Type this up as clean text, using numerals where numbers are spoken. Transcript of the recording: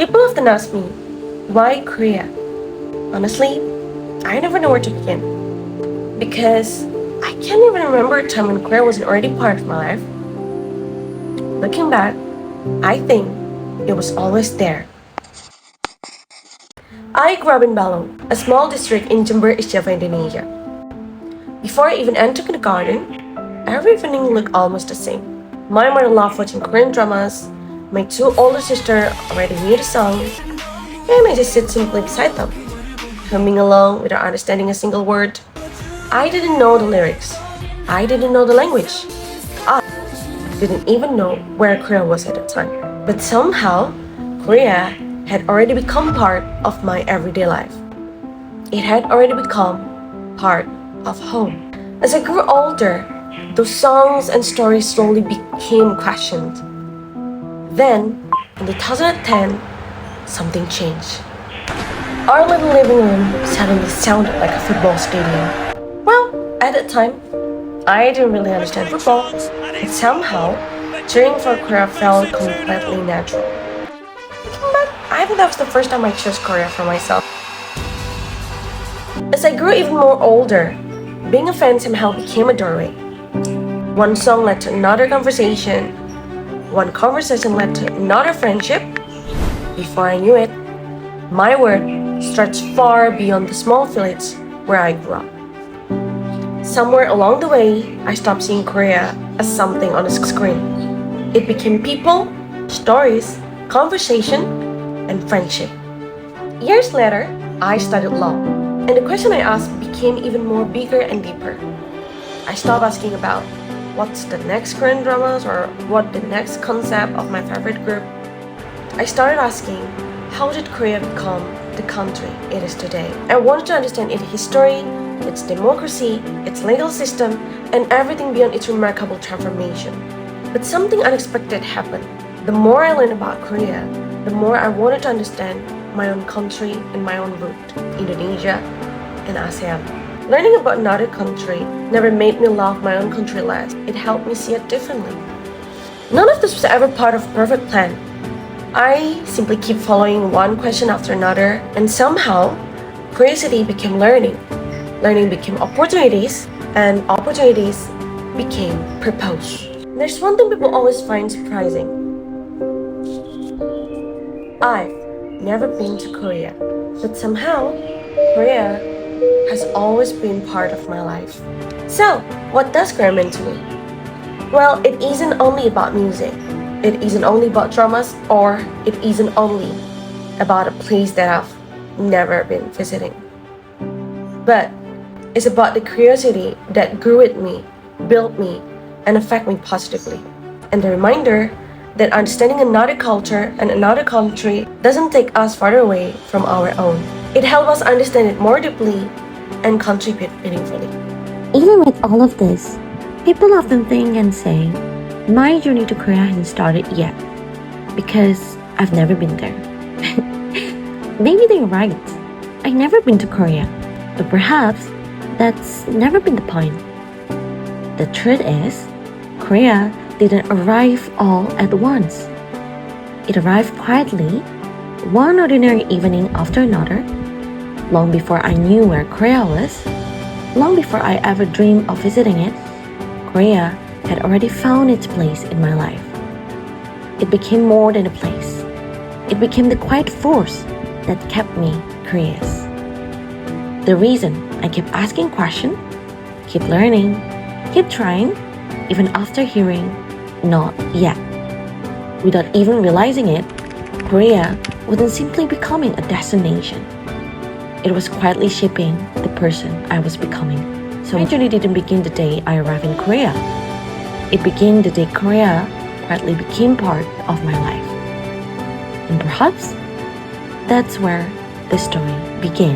People often ask me, why Korea? Honestly, I never know where to begin. Because I can't even remember a time when Korea wasn't already part of my life. Looking back, I think it was always there. I grew up in Balong, a small district in Jember, East Java, Indonesia. Before I even entered kindergarten, every evening looked almost the same. My mother loved watching Korean dramas, my two older sisters already knew the songs, and I just sit simply beside them, humming along without understanding a single word. I didn't know the lyrics. I didn't know the language. I didn't even know where Korea was at the time. But somehow, Korea had already become part of my everyday life. It had already become part of home. As I grew older, those songs and stories slowly became questioned. Then, in 2010, something changed. Our little living room suddenly sounded like a football stadium. Well, at that time, I didn't really understand football, but somehow, cheering for Korea felt completely natural. Looking back, I think that was the first time I chose Korea for myself. As I grew even more older, being a fan somehow became a doorway. One song led to another conversation. One conversation led to another friendship. Before I knew it, my world stretched far beyond the small village where I grew up. Somewhere along the way, I stopped seeing Korea as something on a screen. It became people, stories, conversation, and friendship. Years later, I studied law, and the question I asked became even more bigger and deeper. I stopped asking about what's the next Korean dramas or what the next concept of my favorite group. I started asking, how did Korea become the country it is today? I wanted to understand its history, its democracy, its legal system, and everything beyond its remarkable transformation. But something unexpected happened. The more I learned about Korea, the more I wanted to understand my own country and my own root, Indonesia and ASEAN. Learning about another country never made me love my own country less. It helped me see it differently. None of this was ever part of a perfect plan. I simply keep following one question after another, and somehow, curiosity became learning. Learning became opportunities, and opportunities became purpose. There's one thing people always find surprising. I've never been to Korea, but somehow, Korea has always been part of my life. So, what does Korea mean to me? Well, it isn't only about music. It isn't only about dramas, or it isn't only about a place that I've never been visiting. But it's about the curiosity that grew with me, built me, and affected me positively. And the reminder that understanding another culture and another country doesn't take us farther away from our own. It helps us understand it more deeply and contribute meaningfully. Even with all of this, people often think and say, my journey to Korea hasn't started yet because I've never been there. Maybe they're right. I've never been to Korea, but perhaps that's never been the point. The truth is, Korea didn't arrive all at once. It arrived quietly, one ordinary evening after another, long before I knew where Korea was, long before I ever dreamed of visiting it. Korea had already found its place in my life. It became more than a place. It became the quiet force that kept me curious. The reason I keep asking questions, keep learning, keep trying, even after hearing, not yet. Without even realizing it, Korea wasn't simply becoming a destination. It was quietly shaping the person I was becoming. So my journey didn't begin the day I arrived in Korea. It began the day Korea quietly became part of my life. And perhaps that's where the story began.